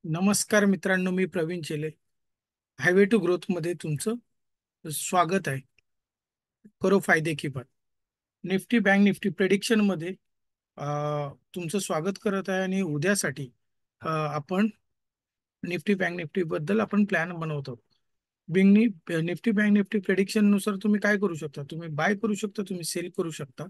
नमस्कार मित्रांनो, मी प्रवीण चेले. हायवे टू ग्रोथ मध्ये तुमचं स्वागत आहे. करो फायदे की बात. निफ्टी बँक निफ्टी प्रेडिक्शन मध्ये तुमचं स्वागत करत आहे. आणि उद्यासाठी आपण निफ्टी बँक निफ्टी बद्दल आपण प्लॅन बनवतो. निफ्टी बँक निफ्टी प्रेडिक्शन नुसार तुम्ही काय करू शकता? तुम्ही बाय करू शकता, तुम्ही सेल करू शकता.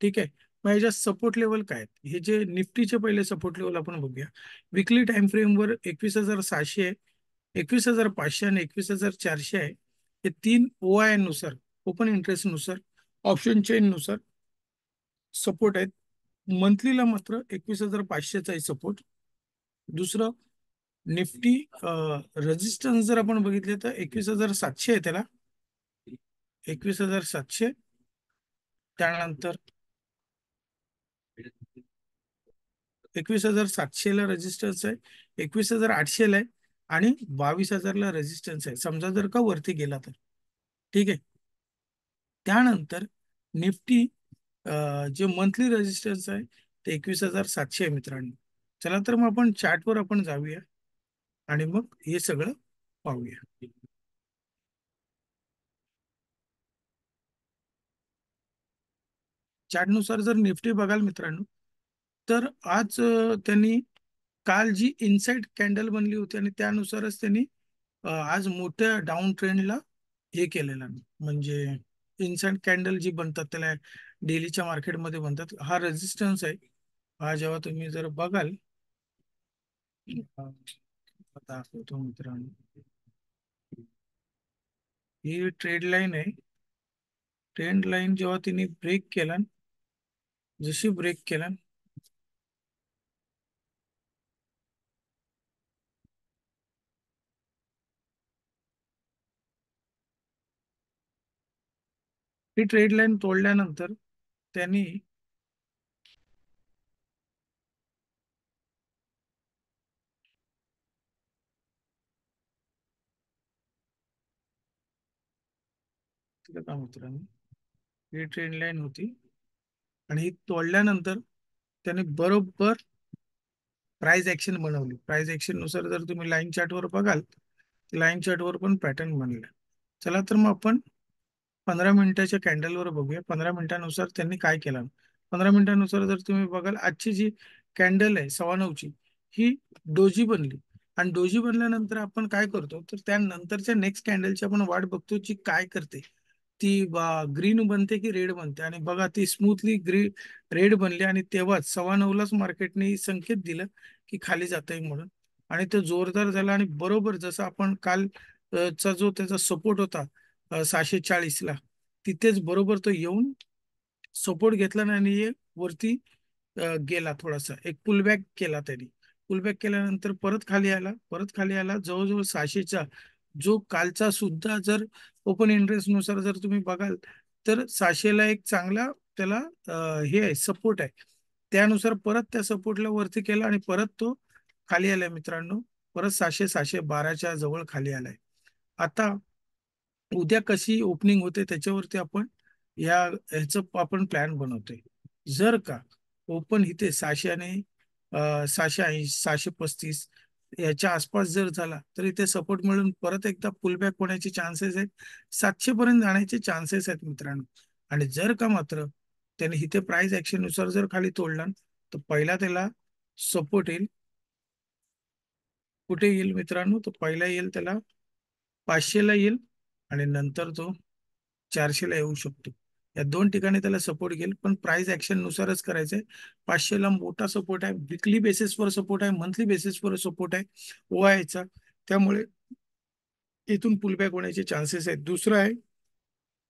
ठीक आहे. मग ह्याच्यात सपोर्ट लेवल काय आहेत? हे जे निफ्टीचे पहिले सपोर्ट लेवल आपण बघूया. विकली टाइम फ्रेम वर 21,700 आहे, 21,500 आणि 21,400 आहे. हे तीन OI नुसार, ओपन इंटरेस्ट नुसार, ऑप्शन चेन नुसार सपोर्ट आहेत. मंथलीला मात्र 21,500चा आहे सपोर्ट. दुसरं, निफ्टी रेजिस्टन्स जर आपण बघितले तर 21,700 आहे त्याला. 21,700. त्यानंतर 21,700 ला रेजिस्टन्स आहे, 21,800 ला आहे, आणि 22,000 ला रेजिस्टन्स आहे, समजा जर का वरती गेला तर. ठीक आहे. त्यानंतर निफ्टी जे मंथली रेजिस्टन्स आहे ते 21,700 आहे मित्रांनो. चला तर मग आपण चार्टवर आपण जाऊया आणि मग हे सगळं पाहूया. चार्टनुसार जर निफ्टी बघाल मित्रांनो, तर आज त्यांनी काल जी इनसाइड कॅन्डल बनली होती आणि त्यानुसारच त्यांनी आज मोठ्या डाऊन ट्रेंडला हे केलेलं आहे. म्हणजे इन्स्टंट कॅन्डल जी बनतात त्याला डेलीच्या मार्केटमध्ये बनतात. हा रेजिस्टन्स आहे. हा जेव्हा तुम्ही जर बघाल, दाखवतो मित्रांनो. ही ट्रेड लाईन आहे. ट्रेंड लाईन जेव्हा तिने ब्रेक केला, जशी ब्रेक केला, ही ट्रेड लाईन तोडल्यानंतर त्यांनी तिला काय मित्रांनो, ही ट्रेंड लाईन होती आणि ही तोडल्यानंतर त्याने बरोबर प्राइस ऍक्शन बनवली. प्राइस ऍक्शन नुसार जर तुम्ही लाईन चार्टवर बघाल, लाईन चार्टवर पण पॅटर्न बनला. चला तर मग आपण 15 मिनिटाच्या कॅन्डलवर बघूया. 15 मिनिटानुसार त्यांनी काय केलं. 15 मिनिटानुसार जर तुम्ही बघाल, आजची जी कॅन्डल आहे 9:15ची, ही डोजी बनली. आणि डोजी बनल्यानंतर आपण काय करतो, तर त्यानंतरच्या नेक्स्ट कॅन्डलची आपण वाट बघतो, जी काय करते. ती ग्रीन बनते की रेड बनते. आणि बघा, ती स्मूथली रेड बनली आणि तेव्हाच 9:15लाच मार्केटने संकेत दिलं की खाली जात आहे म्हणून. आणि तो जोरदार झाला आणि बरोबर जसं आपण काल चा जो त्याचा सपोर्ट होता 640ला, तिथेच बरोबर तो येऊन सपोर्ट घेतला आणि हे वरती गेला. थोडासा एक पुलबॅक केला त्यांनी. पुलबॅक केल्यानंतर परत खाली आला, परत खाली आला जवळजवळ 600चा, जो कालचा सुद्धा जर ओपन इंटरेस्ट नुसार जर तुम्ही बघाल, तर 600ला एक चांगला त्याला हे आहे, सपोर्ट आहे. त्यानुसार परत त्या सपोर्टला वरती केला आणि परत तो खाली आलाय मित्रांनो. परत 600-612च्या जवळ खाली आलाय. आता उद्या कशी ओपनिंग होते त्याच्यावरती आपण ह्याचं आपण प्लॅन बनवतोय. जर का ओपन इथे 600 आणि 680, 635 याच्या आसपास जर झाला, तर इथे सपोर्ट मिळून परत एकदा पुलबॅक होण्याचे चान्सेस आहेत. 700 पर्यंत जाण्याचे चान्सेस आहेत मित्रांनो. आणि जर का मात्र त्याने इथे प्राइस ऍक्शन नुसार जर खाली तोडला, तर पहिला त्याला सपोर्ट येईल. कुठे येईल मित्रांनो? तो पहिला येईल त्याला 500ला येईल, आणि नंतर तो 400ला येऊ शकतो. या दोन ठिकाणी त्याला सपोर्ट घेईल, पण प्राइस ऍक्शन नुसारच करायचंय. 500ला मोठा सपोर्ट आहे, विकली बेसिसवर सपोर्ट आहे, मंथली बेसिसवर सपोर्ट आहे OI चा. त्यामुळे इथून पुलबॅक होण्याचे चान्सेस आहेत. दुसरं आहे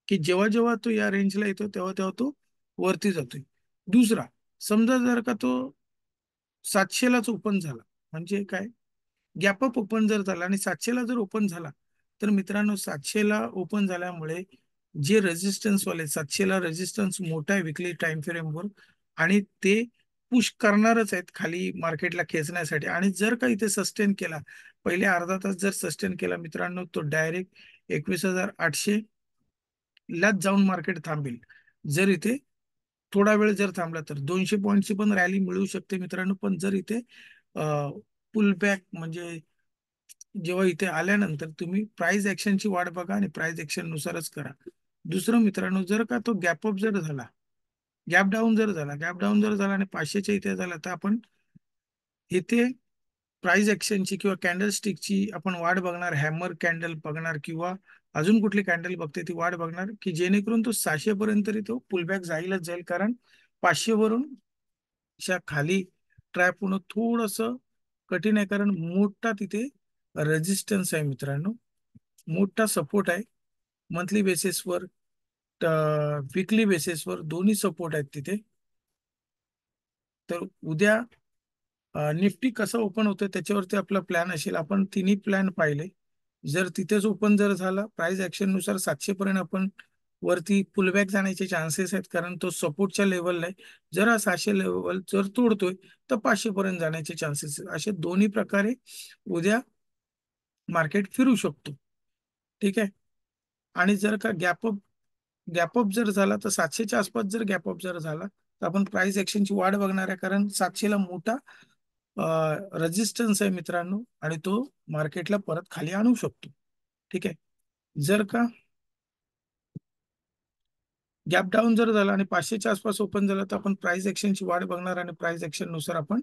की जेव्हा जेव्हा तो या रेंजला येतो, तेव्हा तेव्हा तो वरती जातोय. दुसरा, समजा जर का तो 700लाच ओपन झाला, म्हणजे काय, गॅपअप ओपन जर झाला आणि 700ला जर ओपन झाला, तर मित्रांनो 700ला ओपन झाल्यामुळे जे रेजिस्टन्स वाले, 700ला रेजिस्टन्स मोठा आहे विकली टाइम फ्रेमवर, आणि ते पुश करणारच आहेत खाली मार्केटला खेचण्यासाठी. आणि जर का इथे सस्टेन केला, पहिले अर्धा तास जर सस्टेन केला मित्रांनो, तो डायरेक्ट 21,800 लाच जाऊन मार्केट थांबेल. जर इथे थोडा वेळ जर थांबला तर 200 पॉईंटची पण रॅली मिळू शकते मित्रांनो. पण जर इथे पुल बॅक म्हणजे जेव्हा इथे आल्यानंतर तुम्ही प्राइस ऍक्शनची वाट बघा आणि प्राइस ऍक्शन नुसारच करा. दुसरं मित्रांनो, जर का तो गॅप अप जर झाला, गॅप डाऊन जर झाला आणि 500च्या इथे झाला, तर आपण इथे प्राइस ऍक्शनची किंवा कॅन्डल स्टिकची आपण वाट बघणार, हॅमर कॅन्डल बघणार किंवा अजून कुठली कॅन्डल बघते ती वाट बघणार, की जेणेकरून तो 600 पर्यंत तरी तो पुलबॅक जाईलच जाईल. कारण 500 वरून च्या खाली ट्रॅप होणं थोडस कठीण आहे, कारण मोठा तिथे रेजिस्टन्स आहे मित्रांनो, मोठा सपोर्ट आहे. मंथली बेसिसवर, विकली बेसिसवर दोन्ही सपोर्ट आहेत तिथे. तर उद्या निफ्टी कसं ओपन होतं त्याच्यावरती आपला प्लॅन असेल. आपण तिन्ही प्लॅन पाहिले. जर तिथेच ओपन जर झाला प्राइस ऍक्शन नुसार 700 पर्यंत आपण वरती पुलबॅक जाण्याचे चान्सेस आहेत, कारण तो सपोर्टच्या लेवलला आहे. जर हा 600 लेवल जर तोडतोय तर 500 पर्यंत जाण्याचे चान्सेस आहेत. असे दोन्ही प्रकारे उद्या मार्केट फिरू शकतो. ठीक आहे. आणि जर का गॅपअप जर झाला तर 700च्या आसपास जर गॅपअप जर झाला तर आपण प्राइस ऍक्शनची वाट बघणार आहे, कारण 700ला मोठा रेजिस्टन्स आहे मित्रांनो, आणि तो मार्केटला परत खाली आणू शकतो. ठीक आहे. जर का गॅप डाऊन जर झाला आणि 500च्या आसपास ओपन झाला तर आपण प्राइस ऍक्शनची वाट बघणार आणि प्राइस ऍक्शन नुसार आपण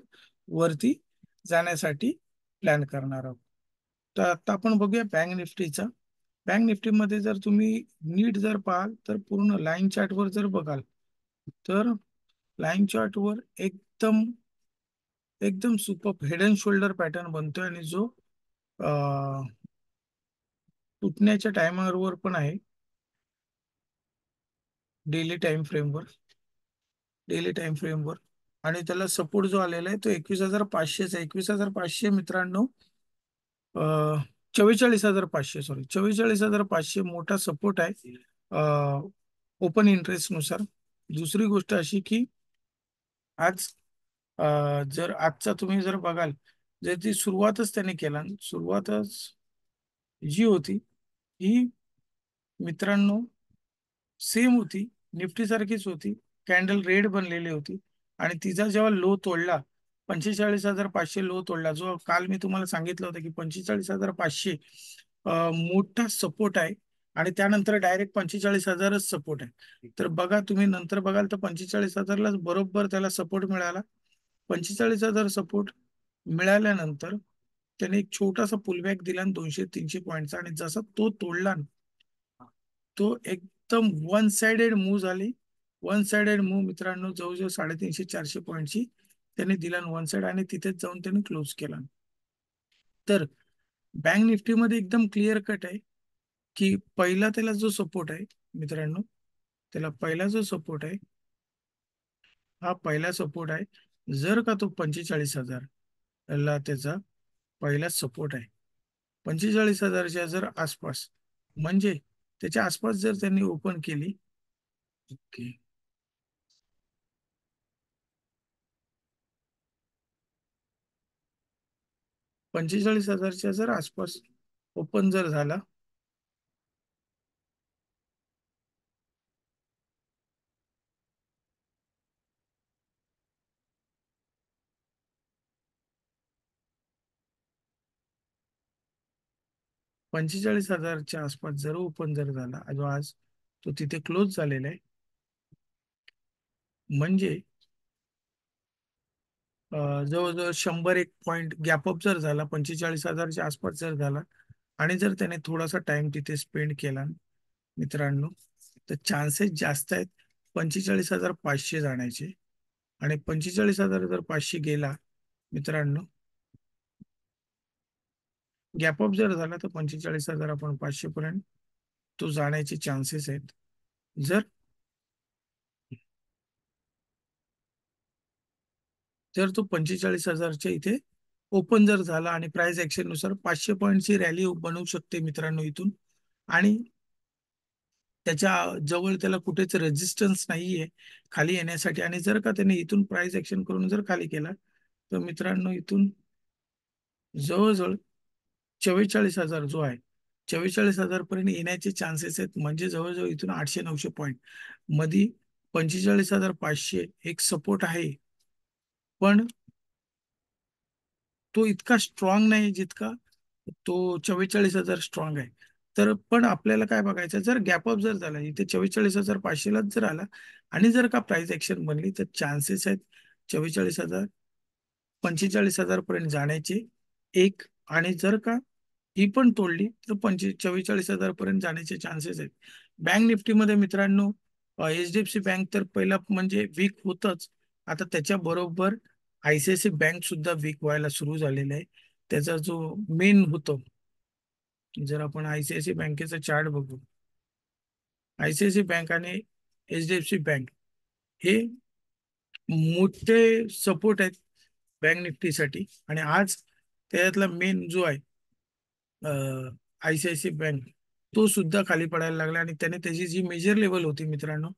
वरती जाण्यासाठी प्लॅन करणार आहोत. तर आता आपण बघूया बँक निफ्टीचा. बँक निफ्टीमध्ये जर तुम्ही नीट जर पाहाल तर पूर्ण लाईन चार्टवर जर बघाल तर लाईन चार्टवर एकदम एकदम super head and shoulder pattern बनतोय, आणि जो तुटण्याच्या टायमरवर पण आहे. डेली टाइम फ्रेमवर डेली टाइम फ्रेमवर आणि त्याला सपोर्ट जो आलेला आहे तो 21,500 21,500 मित्रांनो, 44,500, सॉरी 44,500 मोठा सपोर्ट आहे ओपन इंटरेस्ट नुसार. दुसरी गोष्ट अशी की आज जर आजचा तुम्ही जर बघाल, जर ती सुरुवातच त्याने केला, सुरुवातच जी होती ही मित्रांनो सेम होती, निफ्टी सारखीच होती. कॅन्डल रेड बनलेली होती आणि तिचा जेव्हा लो तोडला, 45,500 लो तोडला, जो काल मी तुम्हाला सांगितलं होतं की 45,500 मोठा सपोर्ट आहे, आणि त्यानंतर डायरेक्ट 45,000च सपोर्ट आहे. तर बघा, तुम्ही नंतर बघाल तर 45,000ला बरोबर त्याला सपोर्ट मिळाला. 45,000 सपोर्ट मिळाल्यानंतर त्याने एक छोटासा पुलबॅक दिला 200-300 पॉईंटचा, आणि जसा तो तोडला तो एकदम वन साइडेड मूव झाली. वन साइडेड मूव मित्रांनो, जवळजवळ 350-400 पॉईंटची त्यांनी दिला वन साइड, आणि तिथेच जाऊन त्यांनी क्लोज केला. तर बँक निफ्टीमध्ये एकदम क्लिअर कट आहे की पहिला त्याला जो सपोर्ट आहे मित्रांनो, त्याला पहिला जो सपोर्ट आहे हा पहिला सपोर्ट आहे. जर का तो 45,000 ला त्याचा पहिला सपोर्ट आहे, 45,000च्या जर आसपास, म्हणजे त्याच्या आसपास जर त्यांनी ओपन केली, ओके, 45,000च्या जर आसपास ओपन जर झाला, 45,000च्या आसपास जर ओपन जर झाला जो आज तो तिथे क्लोज झालेला आहे, म्हणजे जवळजवळ 100 पॉईंट गॅपअप जर झाला, 45,000च्या आसपास जर झाला, आणि जर त्याने थोडासा टाइम तिथे स्पेंड केला मित्रांनो, तर चान्सेस जास्त आहेत 45,500 जाण्याचे. आणि 45,500 गेला मित्रांनो, गॅपअप जर झाला तर 45,500 पर्यंत तो जाण्याचे चान्सेस आहेत. जर जर तो 45,000च्या इथे ओपन जर झाला आणि प्राइस ऍक्शन नुसार 500 पॉईंटची रॅली बनवू शकते मित्रांनो इथून, आणि त्याच्या जवळ त्याला कुठेच रेजिस्टन्स नाहीये खाली येण्यासाठी, आणि जर का त्याने इथून प्राइस ऍक्शन करून जर खाली केला तर मित्रांनो इथून जवळजवळ 44,000 जो आहे, 44,000 पर्यंत येण्याचे चान्सेस आहेत. म्हणजे जवळजवळ इथून 800-900 पॉईंट मध्ये 45,500 एक सपोर्ट आहे. पण तो इतका स्ट्रॉंग नाही जितका तो 44,000 स्ट्रॉंग आहे. तर पण आपल्याला काय बघायचं, जर गॅपअप जर झाला इथे 44,500लाच जर आला आणि जर का प्राइस ऍक्शन बनली तर चान्सेस आहेत 44,000 45,000 पर्यंत जाण्याचे एक. आणि जर का ही पण तोडली तर 44,000 पर्यंत जाण्याचे चान्सेस आहेत. बँक निफ्टीमध्ये मित्रांनो HDFC बँक तर पहिला म्हणजे वीक होतच. आता त्याच्या बरोबर ICICI बँक सुद्धा वीक व्हायला सुरू झालेला आहे. त्याचा जो मेन होतो, जर आपण ICICI बँकेचा चार्ट बघू, ICICI बँक आणि HDFC बँक हे मोठे सपोर्ट आहेत बँक निफ्टीसाठी. आणि आज त्याच्यातला मेन जो आहे ICICI बँक, तो सुद्धा खाली पडायला लागला आणि त्याने त्याची जी मेजर लेवल होती मित्रांनो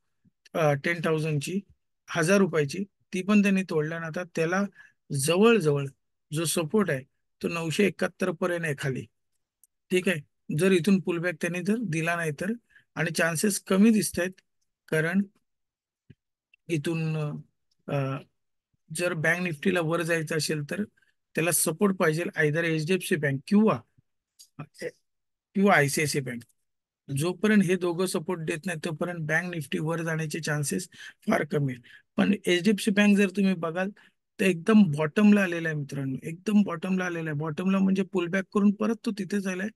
10,000ची, 1,000 रुपयाची, ती पण त्यांनी तोडल्या. आणि आता त्याला जवळजवळ जो सपोर्ट आहे तो 971 पर्यंत आहे खाली. ठीक आहे, जर इथून पुलबॅक त्यांनी जर दिला नाही तर. आणि चान्सेस कमी दिसत आहेत, कारण इथून जर बँक निफ्टीला वर जायचं असेल तर त्याला सपोर्ट पाहिजे आयदर HDFC बँक किंवा किंवा ICICI बँक. जोपर्यंत हे दोघं सपोर्ट देत नाही तोपर्यंत बँक निफ्टी वर जाण्याचे चान्सेस फार कमी आहेत. पण HDFC बँक जर तुम्ही बघाल तर एकदम बॉटमला आलेला आहे मित्रांनो, एकदम बॉटमला आलेला आहे. बॉटमला म्हणजे पुलबॅक करून परत तो तिथे झालाय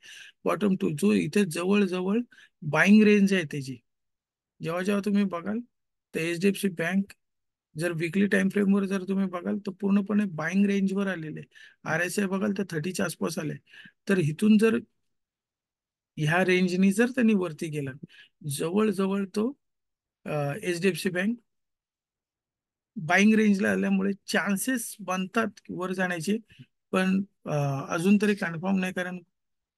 बॉटम टू, जो इथे जवळजवळ बाईंग रेंज आहे त्याची. जेव्हा जेव्हा तुम्ही बघाल तर HDFC बँक जर विकली टाइम फ्रेमवर जर तुम्ही बघाल तर पूर्णपणे बाईंग रेंजवर आलेले आहे. RSI बघाल तर 30च्या आसपास आले. तर इथून जर ह्या रेंजनी जर त्यांनी वरती गेला, जवळजवळ तो HDFC बँक बाईंग रेंजला आल्यामुळे चान्सेस बनतात वर जाण्याचे. पण अजून तरी कन्फर्म नाही, कारण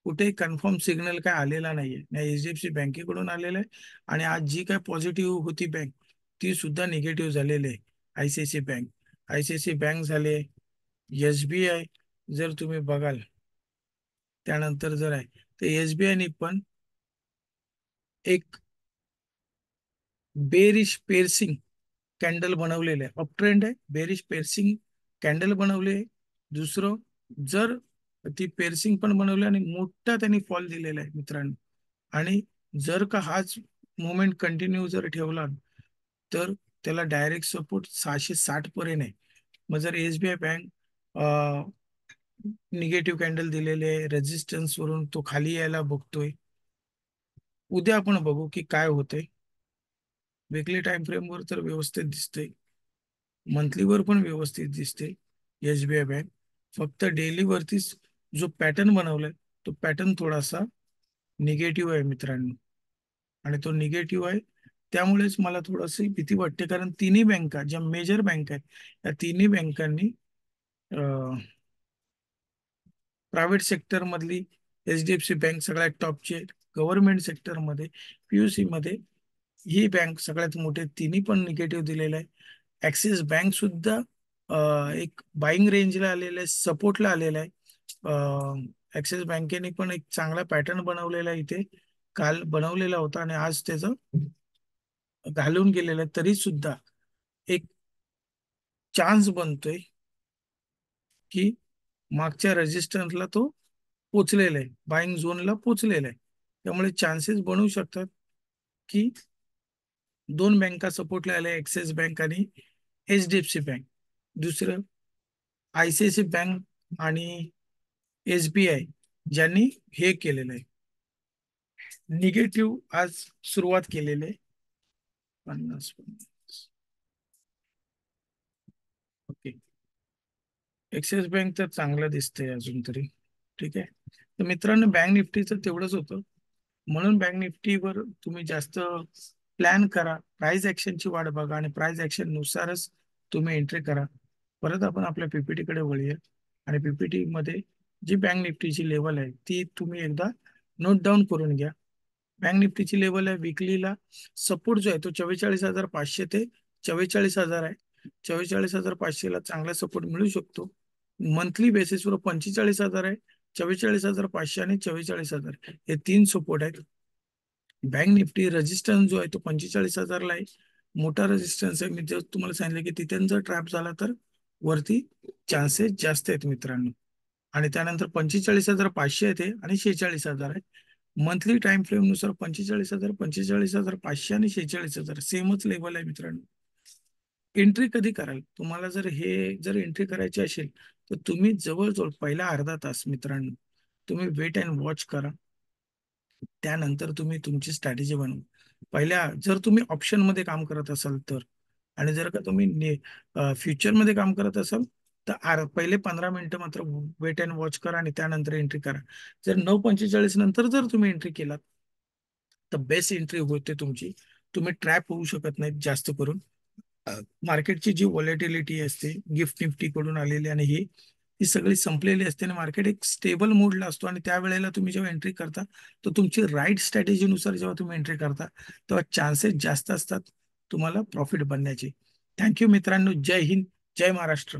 कुठेही कन्फर्म सिग्नल काय आलेला नाहीये. नाही HDFC बँकेकडून आलेला आहे आणि आज जी काय पॉझिटिव्ह होती बँक ती सुद्धा निगेटिव्ह झालेली आहे. ICICI बँक झाले, SBI जर तुम्ही बघाल त्यानंतर जर आहे तर SBI पण एक बेरिश पेर्सिंग कॅन्डल बनवलेलं आहे. अप ट्रेंड आहे, बेरिश पेर्सिंग कॅन्डल बनवले. दुसरं, जर ती पेर्सिंग पण बनवली आणि मोठा त्यांनी फॉल दिलेला आहे मित्रांनो. आणि जर का हाच मोमेंट कंटिन्यू जर ठेवला तर त्याला डायरेक्ट सपोर्ट 660 पर्यंत आहे. मग जर SBI बँक निगेटिव्ह कॅन्डल दिलेले आहे, रेजिस्टन्स वरून तो खाली यायला बघतोय. उद्या आपण बघू की काय होते. वीकली टाइम फ्रेमवर तर व्यवस्थित दिसते, मंथलीवर पण व्यवस्थित दिसते SBI बँक. फक्त डेली वरतीच जो पॅटर्न बनवलाय तो पॅटर्न थोडासा निगेटिव्ह आहे मित्रांनो. आणि तो निगेटिव्ह आहे, त्यामुळेच मला थोडीशी भीती वाटते. कारण तिन्ही बँका ज्या मेजर बँक आहेत त्या तिन्ही बँकांनी प्रायव्हेट सेक्टर मधली HDFC बँक सगळ्यात टॉपची आहे. गव्हर्नमेंट सेक्टरमध्ये PUC मध्ये ही बँक सगळ्यात मोठे, तिन्ही पण निगेटिव्ह दिलेलं आहे. ऍक्सिस बँक सुद्धा एक बाईंग रेंजला आलेलं आहे, सपोर्टला आलेला आहे. ऍक्सिस बँकेने पण एक चांगला पॅटर्न बनवलेला आहे इथे, काल बनवलेला होता आणि आज त्याचं घालून गेलेलं आहे. तरी सुद्धा एक चान्स बनतोय की मागच्या रेजिस्टन्सला तो पोचलेला आहे, बाईंग झोनला पोचलेला आहे. त्यामुळे चान्सेस बनवू शकतात की दोन बँका सपोर्टला आल्या, ऍक्सिस बँक आणि HDFC बँक. दुसरं ICICI बँक आणि SBI ज्यांनी हे केलेलं आहे, निगेटिव्ह आज सुरुवात केलेली आहे. 50. ओके, ऍक्सिस बँक तर चांगलं दिसतंय अजून तरी. ठीक आहे, तर मित्रांनो बँक निफ्टीचं तेवढंच होतं. म्हणून बँक निफ्टीवर तुम्ही जास्त प्लॅन करा, प्राइस ऍक्शनची वाट बघा आणि प्राइस ऍक्शन नुसारच तुम्ही एंट्री करा. परत आपण आपल्या PPT कडे वळूया आणि PPT मध्ये जी बँक निफ्टीची लेवल आहे ती तुम्ही एकदा नोट डाऊन करून घ्या. बँक निफ्टीची लेवल आहे विकलीला सपोर्ट जो आहे तो 44,500 ते 44,000 आहे. 44,500 ला चांगला सपोर्ट मिळू शकतो. मंथली बेसिसवर 45,000 आहे, 44,500 आणि 44,000 हे तीन सपोर्ट आहेत. बँक निफ्टी रेजिस्टन्स जो आहे तो 45,000 ला आहे, मोठा रेजिस्टन्स आहे. मी जर तुम्हाला सांगितलं की तिथे जर ट्रॅप झाला तर वरती चान्सेस जास्त आहेत मित्रांनो. आणि त्यानंतर 45,500 येते आणि 46,000 आहे. मंथली टाइम फ्रेम नुसार 45,000, 45,500 आणि 46,000 सेमच लेवल आहे मित्रांनो. एंट्री कधी कराल? तुम्हाला जर एंट्री करायची असेल तर तुम्ही जवळजवळ पहिला अर्धा तास मित्रांनो तुम्ही वेट अँड वॉच करा. त्यानंतर तुम्ही तुमची स्ट्रॅटेजी बनवा. जर तुम्ही ऑप्शन मध्ये काम करत असाल तर, आणि जर का तुम्ही फ्युचर मध्ये काम करत असाल तर पहिले 15 मिनिटं मात्र वेट अँड वॉच करा आणि त्यानंतर एंट्री करा. जर 9:45 नंतर जर तुम्ही एंट्री केलात तर बेस्ट एंट्री होते तुमची. तुम्ही ट्रॅप होऊ शकत नाहीत जास्त करून. मार्केटची जी व्हॉलेटिलिटी असते गिफ्ट निफ्टी कडून आलेली आणि ही सगळी संपलेली असते आणि मार्केट एक स्टेबल मोडला असतो, आणि त्यावेळेला तुम्ही जेव्हा एंट्री करता तर तुमची राईट स्ट्रॅटेजीनुसार जेव्हा तुम्ही एंट्री करता तेव्हा चान्सेस जास्त असतात तुम्हाला प्रॉफिट बनण्याचे. थँक्यू मित्रांनो. जय हिंद, जय महाराष्ट्र.